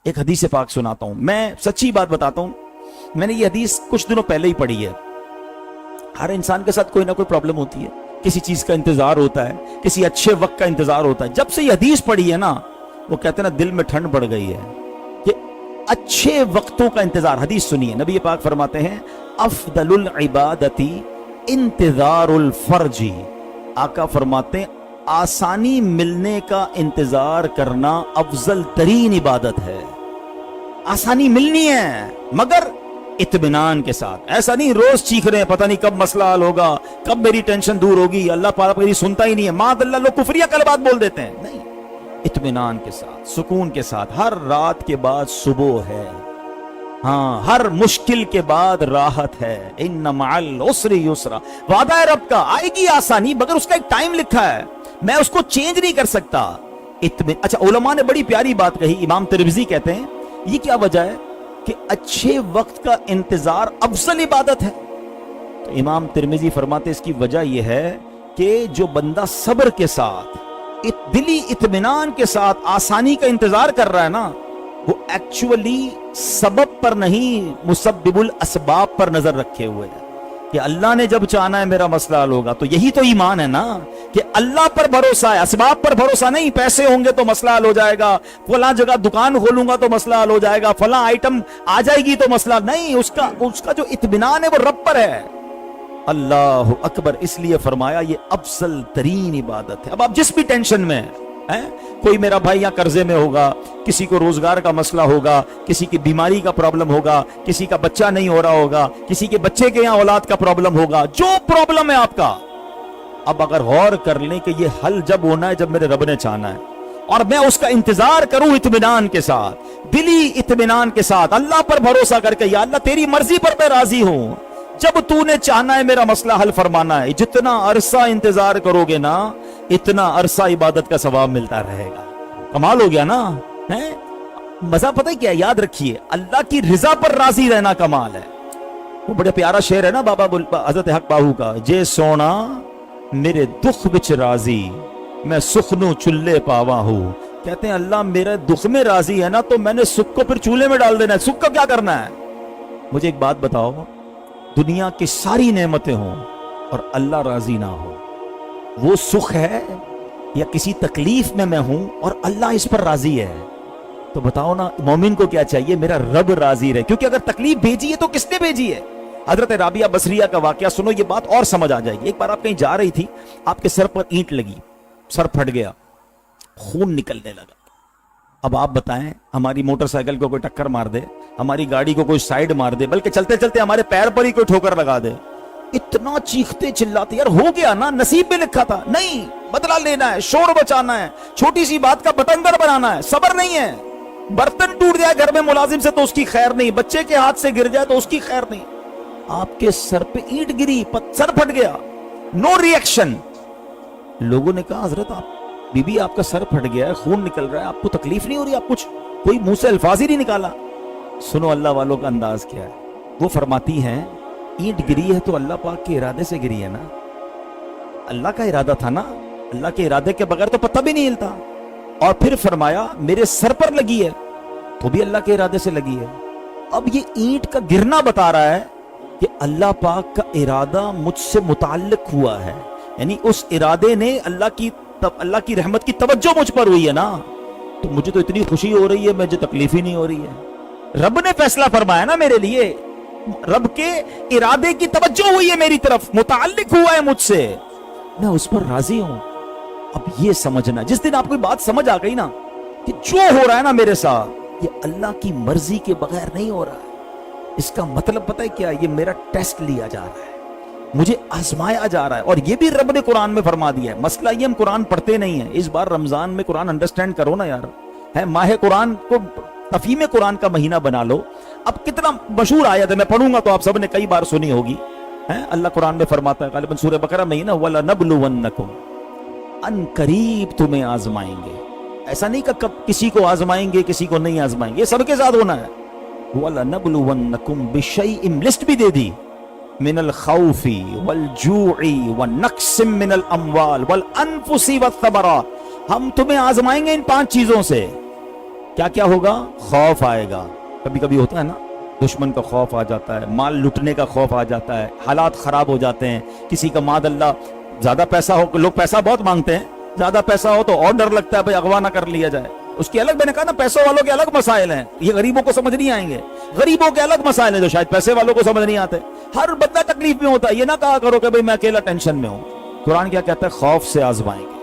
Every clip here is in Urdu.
ایک حدیث پاک سناتا ہوں، میں سچی بات بتاتا ہوں، میں نے یہ حدیث کچھ دنوں پہلے ہی پڑھی ہے۔ ہر انسان کے ساتھ کوئی نہ کوئی پرابلم ہوتی ہے، کسی چیز کا انتظار ہوتا ہے، کسی اچھے وقت کا انتظار ہوتا ہے۔ جب سے یہ حدیث پڑھی ہے نا، وہ کہتے ہیں نا دل میں ٹھنڈ بڑھ گئی ہے کہ اچھے وقتوں کا انتظار۔ حدیث سنیے، نبی پاک فرماتے ہیں افضل العبادتی انتظار الفرجی، آقا فرماتے ہیں آسانی ملنے کا انتظار کرنا افضل ترین عبادت ہے۔ آسانی ملنی ہے مگر اطمینان کے ساتھ، ایسا نہیں روز چیخ رہے ہیں پتہ نہیں کب مسئلہ حل ہوگا، کب میری ٹینشن دور ہوگی، اللہ پاک میری سنتا ہی نہیں ہے، معاذ اللہ لوگ کفریہ کلمات بول دیتے ہیں۔ نہیں، اطمینان کے ساتھ، سکون کے ساتھ، ہر رات کے بعد صبح ہے، ہاں ہر مشکل کے بعد راحت ہے، ان مع العسر یسرا، وعدہ ہے رب کا آئے گی آسانی مگر اس کا ایک ٹائم لکھا ہے، میں اس کو چینج نہیں کر سکتا۔ اچھا، علماء نے بڑی پیاری بات کہی، امام ترمذی کہتے ہیں یہ کیا وجہ ہے کہ اچھے وقت کا انتظار افضل عبادت ہے؟ تو امام ترمذی فرماتے ہیں اس کی وجہ یہ ہے کہ جو بندہ صبر کے ساتھ، دلی اطمینان کے ساتھ آسانی کا انتظار کر رہا ہے نا، وہ ایکچولی سبب پر نہیں مسبب الاسباب پر نظر رکھے ہوئے ہے کہ اللہ نے جب چاہنا ہے میرا مسئلہ حل ہوگا۔ تو یہی تو ایمان ہے نا کہ اللہ پر بھروسہ ہے، اسباب پر بھروسہ نہیں، پیسے ہوں گے تو مسئلہ حل ہو جائے گا، فلاں جگہ دکان کھولوں گا تو مسئلہ حل ہو جائے گا، فلاں آئٹم آ جائے گی تو مسئلہ نہیں، اس کا جو اطمینان ہے وہ رب پر ہے۔ اللہ اکبر، اس لیے فرمایا یہ افضل ترین عبادت ہے۔ اب آپ جس بھی ٹینشن میں ہیں، کوئی میرا بھائی یہاں قرضے میں ہوگا، کسی کو روزگار کا مسئلہ ہوگا، کسی کی بیماری کا پرابلم ہوگا، کسی کا بچہ نہیں ہو رہا ہوگا، کسی کے بچے کے یہاں اولاد کا پرابلم ہوگا، جو پرابلم ہے آپ کا، اب اگر غور کر لیں کہ یہ حل جب ہونا ہے جب میرے رب نے چاہنا ہے، اور میں اس کا انتظار کروں اطمینان کے ساتھ، دلی اطمینان کے ساتھ، اللہ پر بھروسہ کر کے، یا اللہ تیری مرضی پر میں راضی ہوں، جب تو نے چاہنا ہے میرا مسئلہ حل فرمانا ہے، جتنا عرصہ انتظار کرو گے نا اتنا عرصہ عبادت کا ثواب ملتا رہے گا۔ کمال ہو گیا نا؟ مزہ پتہ ہے کیا؟ یاد رکھیے، اللہ کی رضا پر راضی رہنا کمال ہے۔ وہ بڑے پیارا شعر ہے نا بابا حضرت حق باہو کا، جے سونا میرے دکھ بچ راضی میں سخنو چلے پاوا ہوں۔ کہتے ہیں اللہ میرے دکھ میں راضی ہے نا تو میں نے سکھ کو پھر چولہے میں ڈال دینا ہے، سکھ کا کیا کرنا ہے؟ مجھے ایک بات بتاؤ، دنیا کی ساری نعمتیں ہوں اور اللہ راضی نہ ہو، وہ سکھ ہے؟ یا کسی تکلیف میں ہوں اور اللہ اس پر راضی ہے؟ تو بتاؤ نا مومن کو کیا چاہیے؟ میرا رب راضی رہے، کیونکہ اگر تکلیف بھیجی ہے تو کس نے بھیجی ہے؟ حضرت رابعہ بصریہ کا واقعہ سنو، یہ بات اور سمجھ آ جائے گی۔ ایک بار آپ کہیں جا رہی تھی، آپ کے سر پر اینٹ لگی، سر پھٹ گیا، خون نکلنے لگا۔ اب آپ بتائیں، ہماری موٹر سائیکل کو کوئی ٹکر مار دے، ہماری گاڑی کو کوئی سائیڈ مار دے، بلکہ چلتے چلتے ہمارے پیر پر ہی کوئی ٹھوکر لگا دے، اتنا چیختے چلاتے، یار ہو گیا نا، نصیب میں لکھا تھا، نہیں، بدلہ لینا ہے، شور بچانا ہے، چھوٹی سی بات کا بتنگڑ بنانا ہے، صبر نہیں ہے۔ برتن ٹوٹ جائے گھر میں ملازم سے تو اس کی خیر نہیں، بچے کے ہاتھ سے گر جائے تو اس کی خیر نہیں، آپ کے سر پہ اینٹ گری، سر پھٹ گیا، نو ری ایکشن۔ لوگوں نے کہا حضرت آپ، بی بی آپ کا سر پھٹ گیا ہے، خون نکل رہا ہے، آپ کو تکلیف نہیں ہو رہی؟ آپ کچھ کوئی منہ سے الفاظ ہی نہیں نکالا۔ سنو اللہ والوں کا انداز کیا ہے، وہ فرماتی ہیں اینٹ گری ہے تو اللہ پاک کے ارادے سے گری ہے نا، اللہ کا ارادہ تھا نا، اللہ کے ارادے کے بغیر تو پتہ بھی نہیں ہلتا۔ اور پھر فرمایا میرے سر پر لگی ہے تو بھی اللہ کے ارادے سے لگی ہے۔ اب یہ اینٹ کا گرنا بتا رہا ہے کہ اللہ پاک کا ارادہ مجھ سے متعلق ہوا ہے، یعنی اس ارادے نے اللہ کی رحمت کی توجہ مجھ پر ہوئی ہے نا، تو مجھے تو اتنی خوشی ہو رہی ہے، مجھے تکلیف ہی نہیں ہو رہی ہے۔ رب نے فیصلہ فرمایا نا میرے لیے، رب کے ارادے کی توجہ ہوئی ہے میری طرف، متعلق ہوا ہے مجھ سے، میں اس پر راضی ہوں۔ اب یہ سمجھنا، جس دن آپ کو بات سمجھ آ گئی نا کہ جو ہو رہا ہے نا میرے ساتھ یہ اللہ کی مرضی کے بغیر نہیں ہو رہا ہے، اس کا مطلب پتہ ہے کیا؟ یہ میرا ٹیسٹ لیا جا رہا ہے، مجھے آزمایا جا رہا ہے۔ اور یہ بھی رب نے قرآن میں فرما دیا ہے۔ مسئلہ یہ ہم قرآن پڑھتے نہیں ہیں، اس بار رمضان میں قرآن انڈرسٹینڈ کرو نا یار، ہے ماہ قرآن کو تفہیم قرآن کا مہینہ بنا لو۔ اب کتنا مشہور آیت ہے، میں پڑھوں گا تو آپ سب نے کئی بار سنی ہوگی، اللہ قرآن میں فرماتا ہے غالباً سورہ بقرہ میں ہی نا، وَلَنَبْلُوَنَّكُمْ، ان قریب تمہیں آزمائیں گے۔ ایسا نہیں کہ کب کسی کو آزمائیں گے کسی کو نہیں آزمائیں گے، یہ سب کے ساتھ ہونا ہے۔ وَلَنَبْلُوَنَّكُمْ بِشَيْءٍ، لسٹ بھی دے دی، من الخوف والجوع ونقص من الاموال والانفس والثمرات، ہم تمہیں آزمائیں گے ان 5 چیزوں سے۔ کیا کیا ہوگا؟ خوف آئے گا. کبھی کبھی ہوتا ہے نا, دشمن کا خوف آ جاتا ہے, مال لٹنے کا خوف آ جاتا ہے, حالات خراب ہو جاتے ہیں. کسی کا معاذ اللہ زیادہ پیسہ ہو, لوگ پیسہ بہت مانگتے ہیں, زیادہ پیسہ ہو تو اور ڈر لگتا ہے بھائی اغوا نہ کر لیا جائے. اس کی الگ, میں نے کہا نا پیسوں والوں کے الگ مسائل ہیں, یہ غریبوں کو سمجھ نہیں آئیں گے. غریبوں کے الگ مسائل ہیں جو شاید پیسے والوں کو سمجھ نہیں آتے. ہر بندہ تکلیف میں ہوتا ہے. یہ نہ کہا کرو کہ بھئی میں اکیلا ٹینشن میں ہوں. قرآن کیا کہتا ہے؟ خوف سے آزمائیں گے,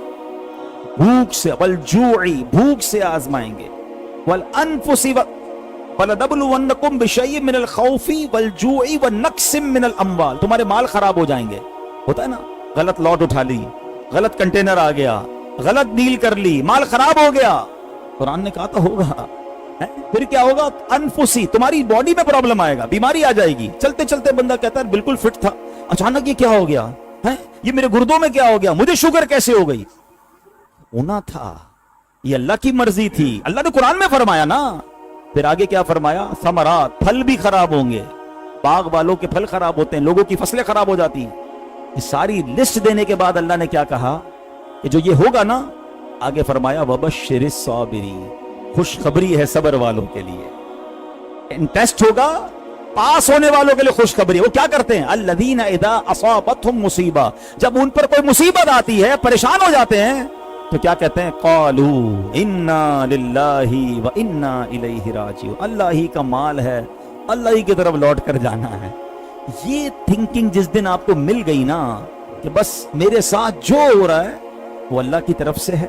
بھوک سے, والجوعی, بھوک سے آزمائیں گے, والانفس وَلَنَبْلُوَنَّكُمْ بِشَيْءٍ مِّنَ الْخَوْفِ وَالْجُوعِ وَنَقْصٍ مِّنَ الْأَمْوَالِ. تمہارے مال خراب ہو جائیں گے. ہوتا ہے نا, غلط لاٹ اٹھا لی, غلط کنٹینر آ گیا, غلط ڈیل کر لی, مال خراب ہو گیا. قرآن نے کہا تو ہوگا. پھر کیا ہوگا؟ انفسی, تمہاری باڈی میں پرابلم آئے گا, بیماری آ جائے گی. چلتے چلتے بندہ کہتا ہے بالکل فٹ تھا, اچانک یہ کیا ہو گیا, یہ میرے گردوں میں کیا ہو گیا, مجھے شوگر کیسے ہو گئی؟ ہونا تھا, یہ اللہ کی مرضی تھی. اللہ نے قرآن میں فرمایا نا. پھر آگے کیا فرمایا؟ ثمرات, پھل بھی خراب ہوں گے. باغ والوں کے پھل خراب ہوتے ہیں, لوگوں کی فصلیں خراب ہو جاتی ہیں. یہ ساری لسٹ دینے کے بعد اللہ نے کیا کہا کہ جو یہ ہوگا نا, آگے فرمایا وَبَشِّرِ الصَّابِرِينَ, خوشخبری ہے صبر والوں کے لیے. ٹیسٹ ہوگا, پاس ہونے والوں کے لیے خوشخبری. وہ کیا کرتے ہیں؟ الَّذِينَ إِذَا أَصَابَتْهُمْ مُصِيبَةٌ, جب ان پر کوئی مصیبت آتی ہے, پریشان ہو جاتے ہیں, تو کیا کہتے ہیں؟ قَالُوا إِنَّا لِلَّهِ وَإِنَّا إِلَيْهِ رَاجِعُونَ. اللہ ہی کا مال ہے, اللہ ہی کی طرف لوٹ کر جانا ہے. یہ تھنکنگ جس دن آپ کو مل گئی نا کہ بس میرے ساتھ جو ہو رہا ہے وہ اللہ کی طرف سے ہے,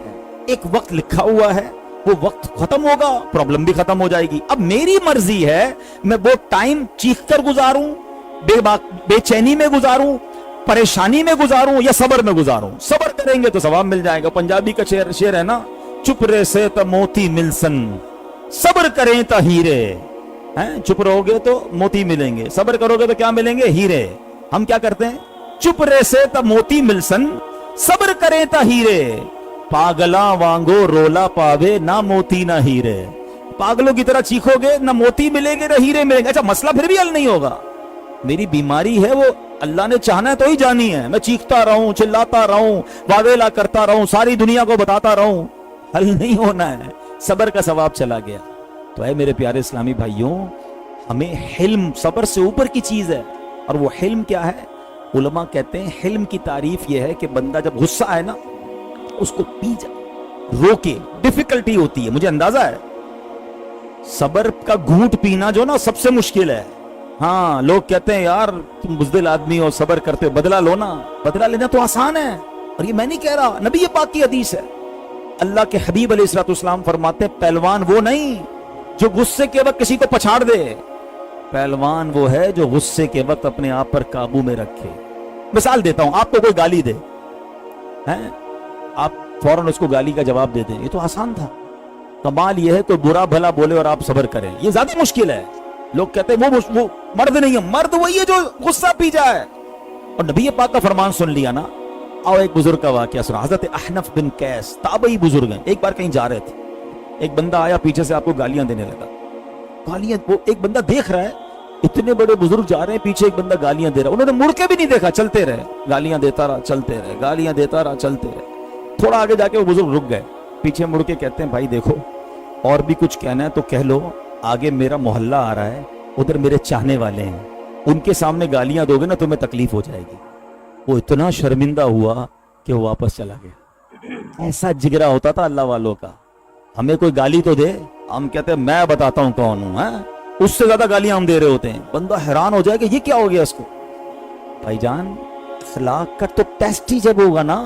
ایک وقت لکھا ہوا ہے, وہ وقت ختم ہوگا, پرابلم بھی ختم ہو جائے گی. اب میری مرضی ہے میں وہ ٹائم چیخ کر گزاروں, بے چینی میں گزاروں, پریشانی میں گزاروں, یا صبر میں گزاروں. صبر کریں گے تو ثواب مل جائے گا. پنجابی کا شعر ہے نا, چپ رہے سے تو موتی ملسن, صبر کریں تو ہیرے. چپ رہو گے تو موتی ملیں گے, صبر کرو گے تو کیا ملیں گے؟ ہیرے. ہم کیا کرتے ہیں؟ چپ رہے سے تو موتی ملسن, صبر کریں تو ہیرے. پاگلا وانگو رولا پاوے, نہ موتی نہ ہیرے. پاگلوں کی طرح چیخو گے, نہ موتی ملیں گے نہ ہیرے ملیں گے. اچھا مسئلہ پھر بھی حل نہیں ہوگا. میری بیماری ہے, وہ اللہ نے چاہنا ہے تو ہی جانی ہے. میں چیختا رہوں, چلاتا رہوں, واویلا کرتا رہوں, ساری دنیا کو بتاتا رہوں, حل نہیں ہونا ہے. صبر کا ثواب چلا گیا. تو اے میرے پیارے اسلامی بھائیوں, ہمیں حلم صبر سے اوپر کی چیز ہے. اور وہ حلم کیا ہے؟ علماء کہتے ہیں حلم کی تعریف یہ ہے کہ بندہ جب غصہ آئے نا, اس کو پی جائے, روکے. ڈیفیکلٹی ہوتی ہے, مجھے اندازہ ہے. صبر کا گھونٹ پینا جو نا سب سے مشکل ہے. ہاں, لوگ کہتے ہیں یار تم بزدل آدمی ہو, صبر کرتے ہو, بدلہ لو نا. بدلہ لینا تو آسان ہے, اور یہ میں نہیں کہہ رہا, نبی پاک کی حدیث ہے. اللہ کے حبیب علیہ الصلوۃ والسلام فرماتے ہیں پہلوان وہ نہیں جو غصے کے وقت کسی کو پچھاڑ دے, پہلوان وہ ہے جو غصے کے وقت اپنے آپ پر قابو میں رکھے. مثال دیتا ہوں, آپ کو کوئی گالی دے, آپ فوراً اس کو گالی کا جواب دے دیں, یہ تو آسان تھا. کمال یہ ہے کوئی برا بھلا بولے اور آپ صبر کریں, یہ زیادہ مشکل ہے. لوگ کہتے ہیں وہ مرد نہیں ہے. مرد وہی ہے جو غصہ پی جائے. اور نبی پاک کا فرمان سن لیا نا. آؤ ایک بزرگ کا واقعہ سنا. حضرت احنف بن قیس تابعی بزرگ ہیں. ایک بار کہیں جا رہے تھے, ایک بندہ آیا پیچھے سے آپ کو گالیاں دینے لگا. گالیاں, وہ ایک بندہ دیکھ رہا ہے, اتنے بڑے بزرگ جا رہے ہیں, پیچھے ایک بندہ گالیاں دے رہا ہے. انہوں نے مڑ کے بھی نہیں دیکھا, چلتے رہے, گالیاں دیتا رہا, چلتے رہے, گالیاں دیتا رہا, چلتے رہے. تھوڑا آگے جا کے وہ بزرگ رک گئے, پیچھے مڑ کے کہتے ہیں بھائی دیکھو, اور بھی کچھ کہنا ہے تو کہہ لو, آگے میرا محلہ آ رہا ہے, ادھر میرے چاہنے والے ہیں, ان کے سامنے گالیاں دو گے نا تمہیں تکلیف ہو جائے گی. وہ اتنا شرمندہ ہوا کہ وہ واپس چلا گیا. ایسا جگرا ہوتا تھا اللہ والوں کا. ہمیں کوئی گالی تو دے, ہم کہتے ہیں میں بتاتا ہوں کون ہوں, اس سے زیادہ گالیاں ہم دے رہے ہوتے ہیں. بندہ حیران ہو جائے کہ یہ کیا ہو گیا اس کو. بھائی جان, اخلاق کا تو ٹیسٹ ہی جب ہوگا نا,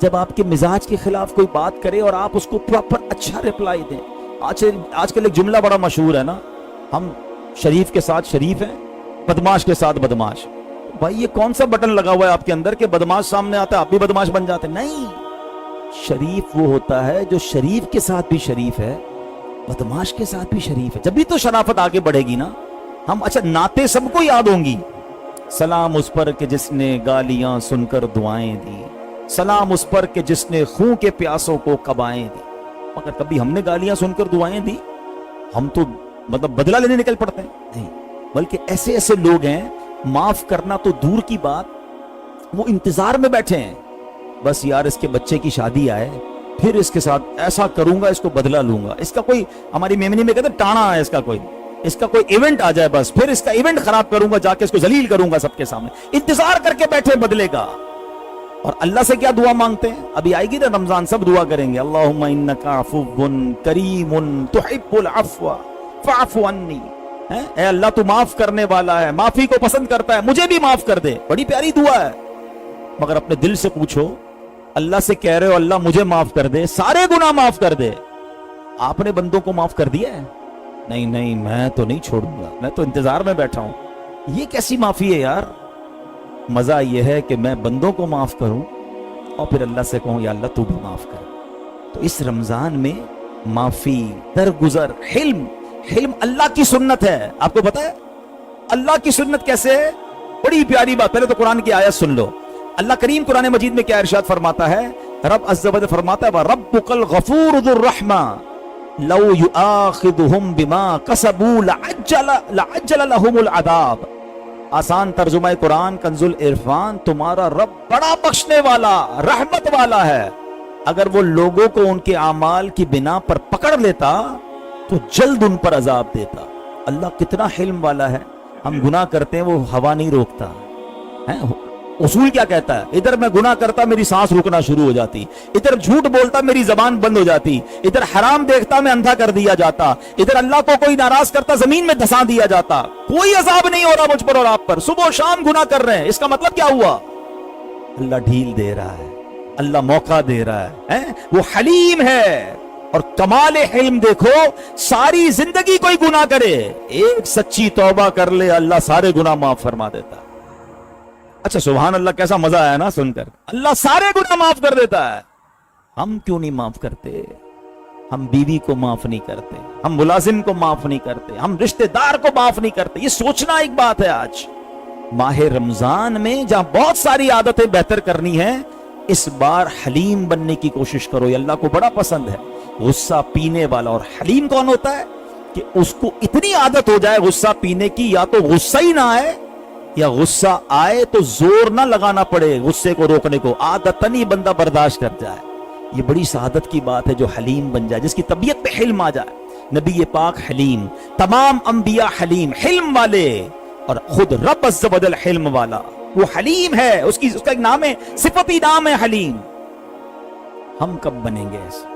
جب آپ کے مزاج کے خلاف کوئی بات کرے اور آپ اس کو پراپر اچھا ریپلائی دیں. آج کل ایک جملہ بڑا مشہور ہے نا, ہم شریف کے ساتھ شریف ہیں, بدماش کے ساتھ بدماش. بھائی یہ کون سا بٹن لگا ہوا ہے آپ کے اندر کہ بدماش سامنے آتا ہے آپ بھی بدماش بن جاتے ہیں؟ نہیں, شریف وہ ہوتا ہے جو شریف کے ساتھ بھی شریف ہے, بدماش کے ساتھ بھی شریف ہے. جب بھی تو شرافت آگے بڑھے گی نا. ہم اچھا نعتیں سب کو یاد ہوں گی, سلام اس پر کہ جس نے گالیاں سن کر دعائیں دی, سلام اس پر کہ جس نے خون کے پیاسوں کو قبائیں دی. مگر کبھی ہم نے گالیاں سن کر دعائیں دی؟ ہم تو مطلب بدلہ لینے نکل پڑتے ہیں. نہیں, بلکہ ایسے ایسے لوگ ہیں, معاف کرنا تو دور کی بات, وہ انتظار میں بیٹھے ہیں, بس یار اس کے بچے کی شادی آئے, پھر اس کے ساتھ ایسا کروں گا، اس کو بدلہ لوں گا. اس کا کوئی، ہماری میمنی میں کہتے ہیں ٹانا ہے اس کا کوئی ایونٹ آ جائے بس، پھر اس کا ایونٹ خراب کروں گا، جا کے اس کو ذلیل کروں گا سب کے سامنے. انتظار کر کے بیٹھے بدلے کا. اور اللہ سے کیا دعا مانگتے ہیں؟ ابھی آئے گی نا رمضان، سب دعا کریں گے اللہم انکا عفو کریم تحب العفو فاعف عنی. اے اللہ تو معاف کرنے والا ہے، معافی کو پسند کرتا ہے، مجھے بھی معاف کر دے. بڑی پیاری دعا ہے. مگر اپنے دل سے پوچھو، اللہ سے کہہ رہے ہو اللہ مجھے معاف کر دے، سارے گناہ معاف کر دے. آپ نے بندوں کو معاف کر دیا ہے؟ نہیں میں تو نہیں چھوڑوں گا، میں تو انتظار میں بیٹھا ہوں. یہ کیسی معافی ہے یار؟ مزہ یہ ہے کہ میں بندوں کو معاف کروں اور پھر اللہ سے کہوں یا اللہ تو بھی معاف کر. تو اس رمضان میں معافی، درگزر، حلم اللہ کی سنت ہے. آپ کو پتا ہے اللہ کی سنت کیسے ہے؟ بڑی پیاری بات. پہلے تو قرآن کی آیت سن لو. اللہ کریم قرآن مجید میں کیا ارشاد فرماتا ہے؟ رب عز و جل فرماتا ہے وَرَبُّكَ الْغَفُورُ ذُو الرَّحْمَةِ لَوْ يُؤَاخِذُهُمْ بِمَا كَسَبُوا لَعَجَّلَ لَهُمُ الْعَذَابَ. آسان ترجمہ قرآن کنز العرفان، تمہارا رب بڑا بخشنے والا، رحمت والا ہے. اگر وہ لوگوں کو ان کے اعمال کی بنا پر پکڑ لیتا تو جلد ان پر عذاب دیتا. اللہ کتنا حلم والا ہے. ہم گناہ کرتے ہیں، وہ ہوا نہیں روکتا. اصول کیا کہتا ہے؟ ادھر میں گناہ کرتا میری سانس رکنا شروع ہو جاتی، ادھر جھوٹ بولتا میری زبان بند ہو جاتی، ادھر حرام دیکھتا میں اندھا کر دیا جاتا، ادھر اللہ کو کوئی ناراض کرتا زمین میں دھسا دیا جاتا. کوئی عذاب نہیں ہو رہا مجھ پر اور آپ پر. صبح و شام گناہ کر رہے ہیں. اس کا مطلب کیا ہوا؟ اللہ ڈھیل دے رہا ہے، اللہ موقع دے رہا ہے. وہ حلیم ہے. اور کمال حلم دیکھو، ساری زندگی کوئی گناہ کرے، ایک سچی توبہ کر لے، اللہ سارے گناہ معاف فرما دیتا. اچھا سبحان اللہ، کیسا مزہ آیا نا سن کر. اللہ سارے گناہ معاف کر دیتا ہے. ہم کیوں نہیں معاف کرتے؟ ہم بیوی کو معاف نہیں کرتے، ہم ملازم کو معاف نہیں کرتے، ہم رشتہ دار کو معاف نہیں کرتے. یہ سوچنا ایک بات ہے. آج ماہ رمضان میں جہاں بہت ساری عادتیں بہتر کرنی ہیں، اس بار حلیم بننے کی کوشش کرو. یہ اللہ کو بڑا پسند ہے. غصہ پینے والا. اور حلیم کون ہوتا ہے؟ کہ اس کو اتنی عادت ہو جائے غصہ پینے کی، یا تو غصہ ہی نہ آئے یا غصہ آئے تو زور نہ لگانا پڑے غصے کو روکنے کو، عادتاً ہی بندہ برداشت کر جائے. یہ بڑی سعادت کی بات ہے جو حلیم بن جائے، جس کی طبیعت پہ حلم آ جائے. نبی پاک حلیم، تمام انبیاء حلیم، حلم والے. اور خود رب عز و جل حلم والا، وہ حلیم ہے. اس کا ایک نام ہے، صفتی نام ہے حلیم. ہم کب بنیں گے ایسے؟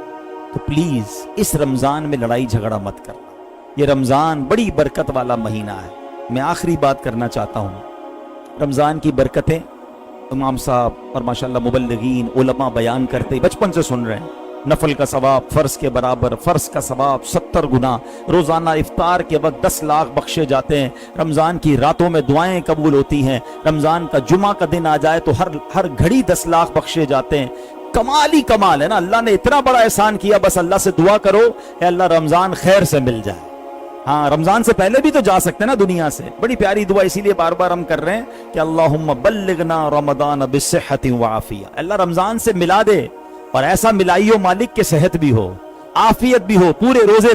تو پلیز اس رمضان میں لڑائی جھگڑا مت کرنا. یہ رمضان بڑی برکت والا مہینہ ہے. میں آخری بات کرنا چاہتا ہوں. رمضان کی برکتیں امام صاحب اور ماشاءاللہ مبلغین علماء بیان کرتے بچپن سے سن رہے ہیں. نفل کا ثواب فرض کے برابر، فرض کا ثواب 70 گنا، روزانہ افطار کے وقت 10 لاکھ بخشے جاتے ہیں، رمضان کی راتوں میں دعائیں قبول ہوتی ہیں، رمضان کا جمعہ کا دن آ جائے تو ہر گھڑی 10 لاکھ بخشے جاتے ہیں. کمال ہی کمال ہے نا. اللہ نے اتنا بڑا احسان کیا. بس اللہ سے دعا کرو کہ اللہ رمضان خیر سے مل جائے. ہاں رمضان سے پہلے بھی تو جا سکتے ہیں نا دنیا سے. بڑی پیاری دعا اسی لیے بار بار ہم کر رہے ہیں کہ اللہم بلغنا رمضان بالصحت وعافیہ. اللہ رمضان سے ملا دے، اور ایسا ملائیو مالک کے صحت بھی ہو، عافیت بھی ہو، پورے روزے